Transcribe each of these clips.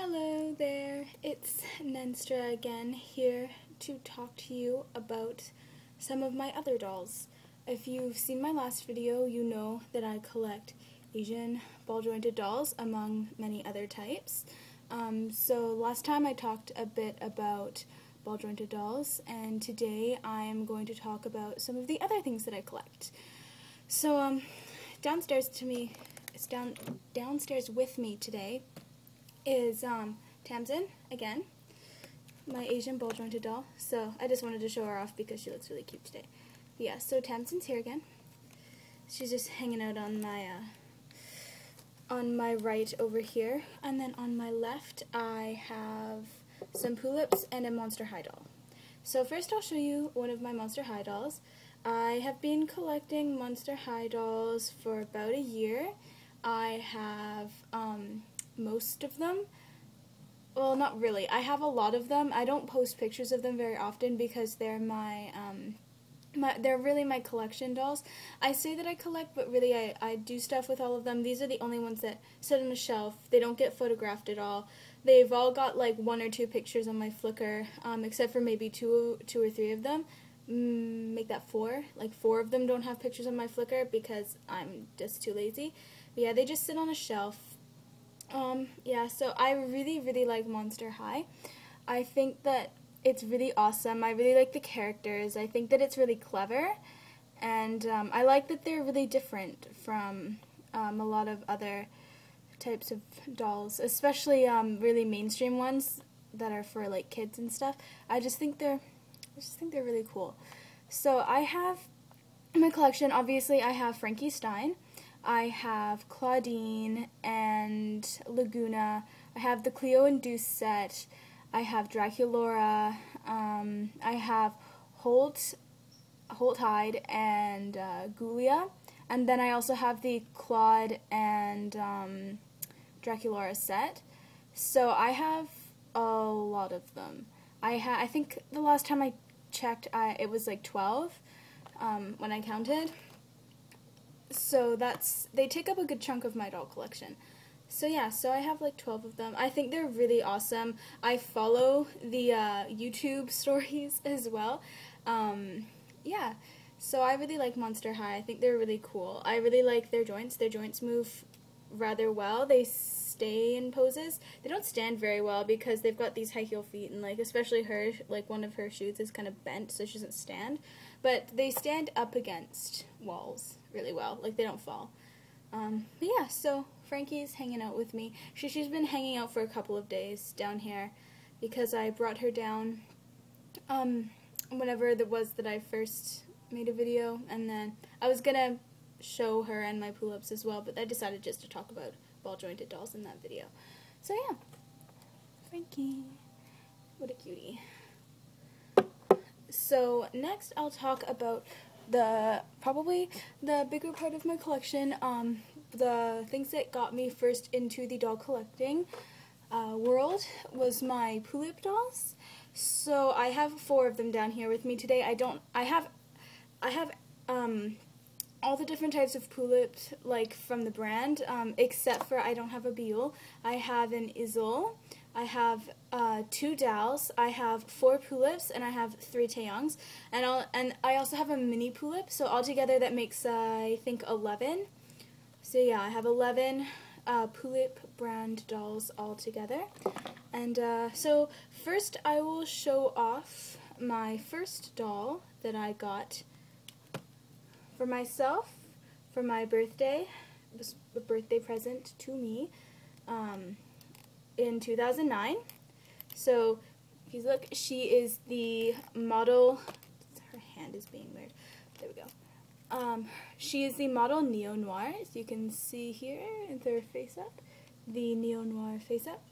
Hello there, it's Nenstra again, here to talk to you about some of my other dolls. If you've seen my last video, you know that I collect Asian ball-jointed dolls among many other types. So last time I talked a bit about ball-jointed dolls, and today I'm going to talk about some of the other things that I collect. So downstairs with me today is Tamsin, again, my Asian ball-jointed doll. So I just wanted to show her off because she looks really cute today. But yeah, so Tamsin's here again. She's just hanging out on my right over here. And then on my left, I have some Pullips and a Monster High doll. So first I'll show you one of my Monster High dolls. I have been collecting Monster High dolls for about a year. I have most of them. Well, not really. I have a lot of them. I don't post pictures of them very often because they're they're really my collection dolls. I say that I collect, but really I do stuff with all of them. These are the only ones that sit on a shelf. They don't get photographed at all. They've all got like 1 or 2 pictures on my Flickr, except for maybe two or three of them. Make that 4. Like 4 of them don't have pictures on my Flickr because I'm just too lazy. But yeah, they just sit on a shelf. Yeah, so I really like Monster High. I think that it's really awesome. I really like the characters. I think that it's really clever, and I like that they're really different from a lot of other types of dolls, especially really mainstream ones that are for like kids and stuff. I just think they're really cool. So I have in my collection, obviously I have Frankie Stein, I have Claudine and Laguna, I have the Cleo and Deuce set, I have Draculaura, I have Holt Hyde and Gulia, and then I also have the Claude and Draculaura set. So I have a lot of them. I think the last time I checked, it was like 12 when I counted. So they take up a good chunk of my doll collection. So yeah, so I have like 12 of them. I think they're really awesome. I follow the YouTube stories as well. Yeah, so I really like Monster High. I think they're really cool. I really like their joints. Their joints move rather well. They stay in poses. They don't stand very well because they've got these high heel feet, and like especially her, like one of her shoes is kind of bent, so she doesn't stand. But they stand up against walls really well. Like they don't fall. But yeah, so Frankie's hanging out with me. She's been hanging out for a couple of days down here because I brought her down whenever it was that I first made a video, and then I was gonna show her and my Pullips as well, but I decided just to talk about ball-jointed dolls in that video. So yeah, Frankie, what a cutie. So next I'll talk about probably the bigger part of my collection, the things that got me first into the doll collecting world was my Pullip dolls. So I have 4 of them down here with me today. I have all the different types of Pullip, like from the brand, except for I don't have a Biul. I have an Isul, I have 2 Dals, I have 4 Pullips, and I have 3 Taeyongs, and I also have a mini Pullip, so altogether that makes, I think, 11. So yeah, I have 11 Pullip brand dolls altogether. And so first I will show off my first doll that I got for myself for my birthday. It was a birthday present to me in 2009. So if you look, she is the model. Her hand is being weird. There we go. She is the model Neo Noir, as you can see here in her face up, the Neo Noir face up.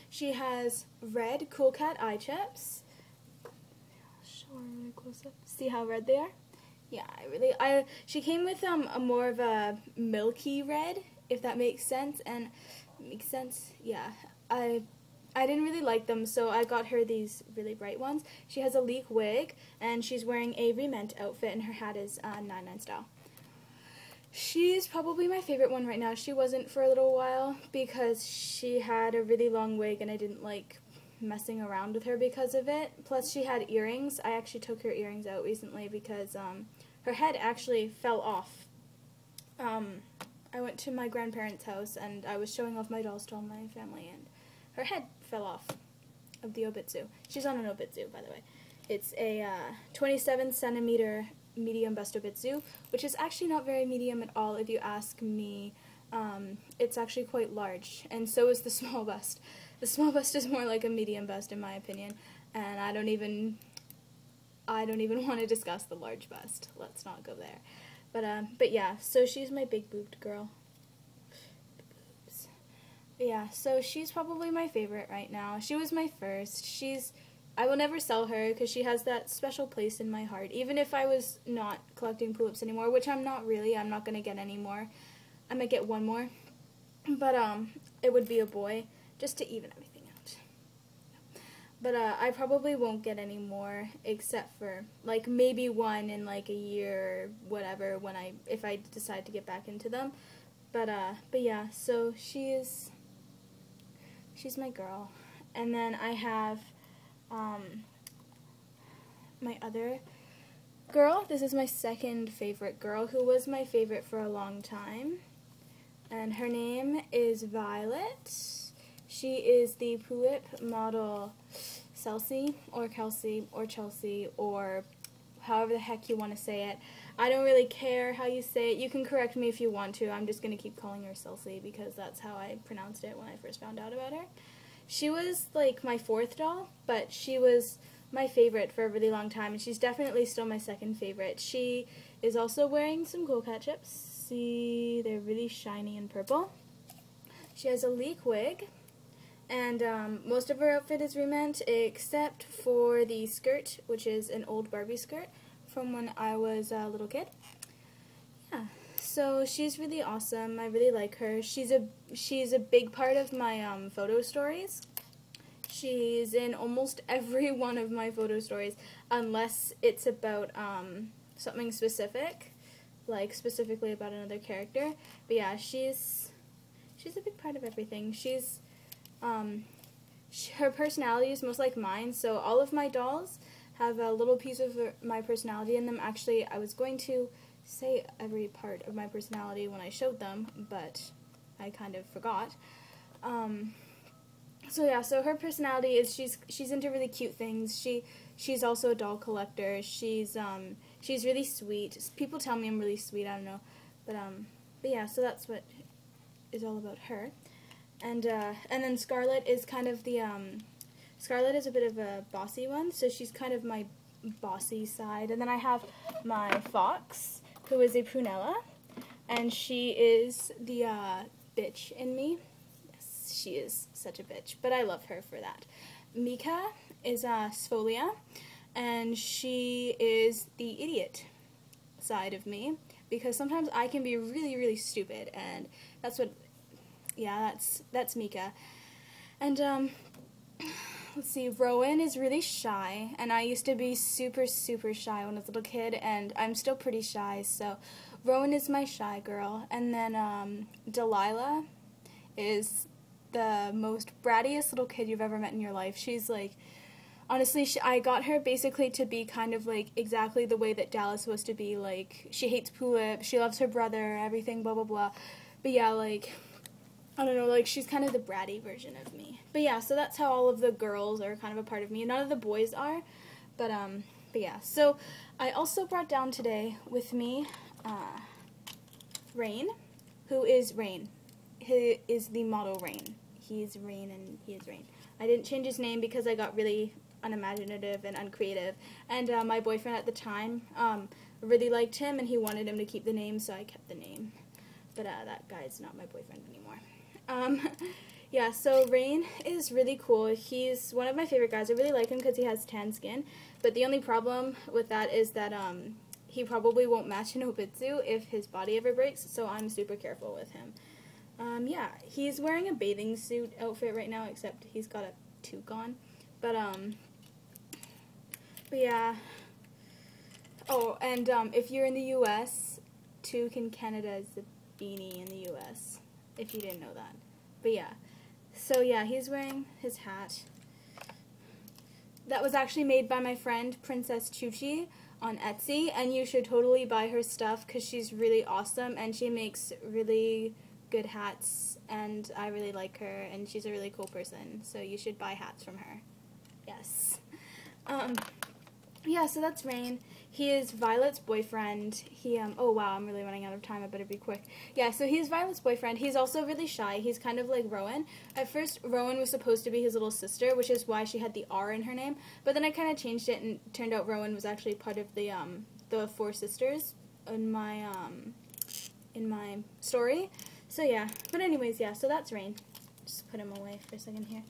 She has red Coolcat eye chips. I'll show her really close up. See how red they are? Yeah, she came with a more of a milky red, if that makes sense, and makes sense, yeah. I didn't really like them, so I got her these really bright ones. She has a leek wig, and she's wearing a re-ment outfit, and her hat is 99 style. She's probably my favorite one right now. She wasn't for a little while because she had a really long wig and I didn't like messing around with her because of it. Plus she had earrings. I actually took her earrings out recently because her head actually fell off. I went to my grandparents' house and I was showing off my dolls to all my family and her head fell off of the Obitsu. She's on an Obitsu, by the way. It's a 27 centimeter medium bust Obitsu, which is actually not very medium at all if you ask me. It's actually quite large, and so is the small bust. The small bust is more like a medium bust in my opinion, and I don't even want to discuss the large bust. Let's not go there. But yeah, so she's my big boobed girl. Boobs. Yeah, so she's probably my favorite right now. She was my first. I will never sell her because she has that special place in my heart. Even if I was not collecting Pullips anymore, which I'm not really. I'm not going to get any more. I might get one more. But it would be a boy, just to even everything out. But I probably won't get any more except for like maybe one in like a year or whatever if I decide to get back into them. But yeah, so she's my girl. And then I have my other girl. This is my second favorite girl, who was my favorite for a long time. And her name is Violet. She is the Pullip model Chelsea, or Kelsey, or Chelsea, or however the heck you want to say it. I don't really care how you say it. You can correct me if you want to. I'm just going to keep calling her Chelsea because that's how I pronounced it when I first found out about her. She was like my fourth doll, but she was my favorite for a really long time, and she's definitely still my second favorite. She is also wearing some Coolcat chips. See, they're really shiny and purple. She has a leek wig, and most of her outfit is re-ment except for the skirt, which is an old Barbie skirt from when I was a little kid. Yeah. So she's really awesome. I really like her. She's a big part of my photo stories. She's in almost every one of my photo stories, unless it's about something specific, like specifically about another character. But yeah, she's a big part of everything. Her personality is most like mine. So all of my dolls have a little piece of my personality in them. Actually, I was going to say every part of my personality when I showed them, but I kind of forgot. So yeah, so her personality is she's into really cute things. She's also a doll collector. She's really sweet. People tell me I'm really sweet. I don't know, but yeah. So that's what is all about her. And then Scarlet is kind of the Scarlet is a bit of a bossy one. So she's kind of my bossy side. And then I have my Fox, who is a Prunella, and she is the bitch in me. Yes, she is such a bitch, but I love her for that. Mika is Sfolia, and she is the idiot side of me, because sometimes I can be really, really stupid, and that's what, yeah, that's Mika. And let's see, Rowan is really shy, and I used to be super, super shy when I was a little kid, and I'm still pretty shy, so Rowan is my shy girl. And then Delilah is the most brattiest little kid you've ever met in your life. She's like, honestly, I got her basically to be kind of like exactly the way that Dallas was supposed to be. Like, she hates Pullip, she loves her brother, everything, blah, blah, blah. But yeah, like, I don't know, like, she's kind of the bratty version of me. But yeah, so that's how all of the girls are kind of a part of me. None of the boys are, but yeah. So I also brought down today with me Rain, who is Rain. He is the model Rain. He's Rain and he is Rain. I didn't change his name because I got really unimaginative and uncreative. And my boyfriend at the time really liked him, and he wanted him to keep the name, so I kept the name. But that guy's not my boyfriend anymore. Yeah, so Rain is really cool. He's one of my favorite guys. I really like him because he has tan skin, but the only problem with that is that he probably won't match an Obitsu if his body ever breaks, so I'm super careful with him. Yeah, he's wearing a bathing suit outfit right now, except he's got a toque on, but yeah. Oh, and if you're in the US, toque in Canada is the beanie in the US, if you didn't know that. But yeah, so yeah, he's wearing his hat. That was actually made by my friend Princess Chuchi on Etsy, and you should totally buy her stuff because she's really awesome and she makes really good hats, and I really like her, and she's a really cool person, so you should buy hats from her. Yes. Yeah, so that's Rain. He is Violet's boyfriend. Oh wow, I'm really running out of time. I better be quick. Yeah, so he's Violet's boyfriend. He's also really shy. He's kind of like Rowan. At first, Rowan was supposed to be his little sister, which is why she had the R in her name. But then I kind of changed it, and turned out Rowan was actually part of the 4 sisters in my story. So yeah. But anyways, yeah. So that's Rain. Just put him away for a second here.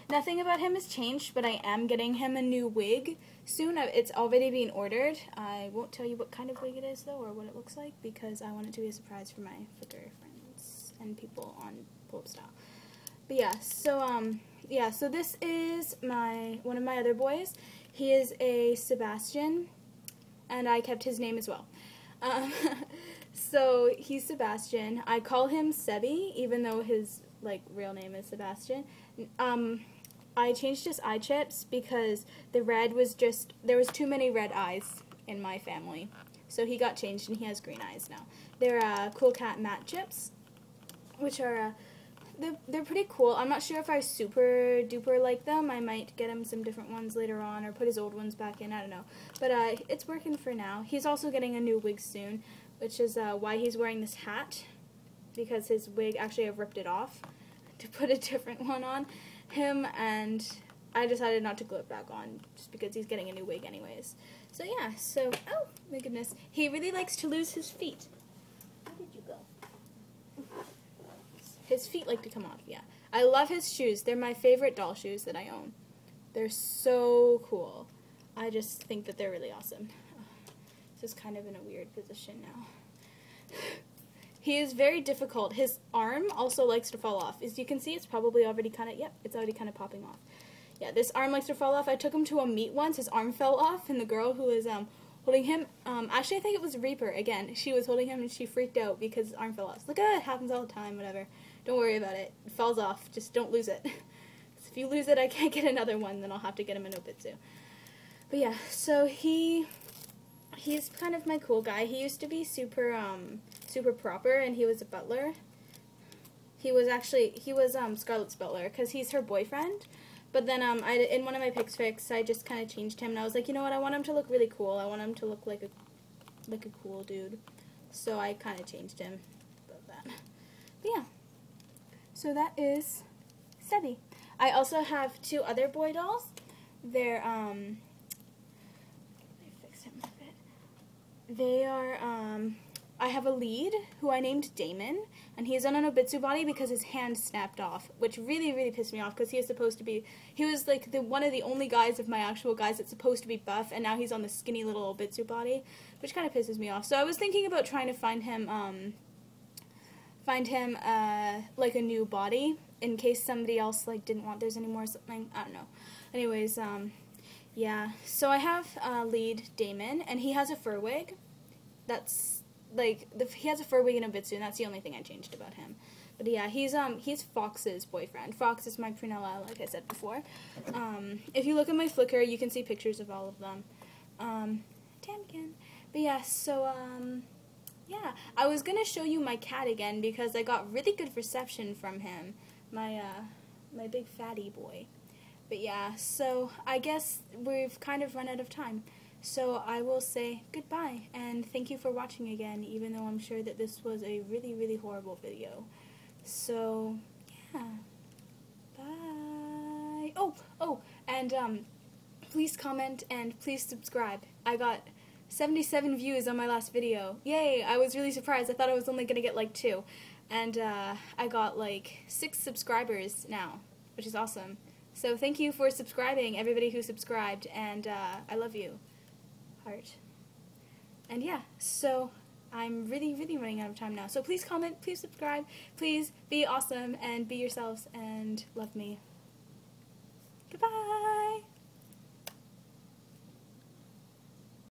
Nothing about him has changed, but I am getting him a new wig soon. It's already being ordered. I won't tell you what kind of wig it is, though, or what it looks like, because I want it to be a surprise for my Flickr friends and people on Pullip style. But yeah, so this is one of my other boys. He is a Sebastian, and I kept his name as well. So he's Sebastian. I call him Sebi, even though his real name is Sebastian. I changed his eye chips because the red was there was too many red eyes in my family. So he got changed and he has green eyes now. They're Coolcat matte chips, which are, they're pretty cool. I'm not sure if I super duper like them. I might get him some different ones later on or put his old ones back in, I don't know. But it's working for now. He's also getting a new wig soon, which is why he's wearing this hat, because his wig, actually I ripped it off to put a different one on him, and I decided not to glue it back on just because he's getting a new wig anyways. So yeah, oh my goodness, he really likes to lose his feet. Where did you go? His feet like to come off, yeah. I love his shoes. They're my favorite doll shoes that I own. They're so cool. I just think that they're really awesome. This is kind of in a weird position now. He is very difficult. His arm also likes to fall off. As you can see, it's probably already kind of, yep, it's already kind of popping off. Yeah, this arm likes to fall off. I took him to a meet once. His arm fell off, and the girl who was holding him, actually I think it was Reaper, again. She was holding him, and she freaked out because his arm fell off. Look, it happens all the time, whatever. Don't worry about it. It falls off. Just don't lose it. If you lose it, I can't get another one, then I'll have to get him an Obitsu. But yeah, so he's kind of my cool guy. He used to be super proper, and he was a butler. He was Scarlett's butler, because he's her boyfriend. But then in one of my pics I just kind of changed him, and I was like, you know what, I want him to look really cool. I want him to look like a cool dude. So I kind of changed him about that. But yeah. So that is Sebi. I also have 2 other boy dolls. They're They are, I have a lead who I named Damon, and he's on an Obitsu body because his hand snapped off, which really, really pissed me off because he was like one of the only guys of my actual guys that's supposed to be buff, and now he's on the skinny little Obitsu body, which kind of pisses me off. So I was thinking about trying to find him like a new body in case somebody else didn't want theirs anymore or something. I don't know. Anyways, yeah, so I have lead Damon, and he has a fur wig. That's he has a fur wig and a Obitsu, and that's the only thing I changed about him. But yeah, he's Fox's boyfriend. Fox is my prunella, like I said before. If you look at my Flickr, you can see pictures of all of them. Damn again. But yeah, so yeah, I was gonna show you my cat again because I got really good reception from him, my big fatty boy. But yeah, so I guess we've kind of run out of time. So I will say goodbye, and thank you for watching again, even though I'm sure that this was a really, really horrible video. So, yeah. Bye. Oh, and please comment and please subscribe. I got 77 views on my last video. Yay, I was really surprised. I thought I was only going to get 2. And I got 6 subscribers now, which is awesome. So thank you for subscribing, everybody who subscribed, and I love you. Heart. And yeah, so I'm really, really running out of time now. So please comment, please subscribe, please be awesome, and be yourselves, and love me. Goodbye!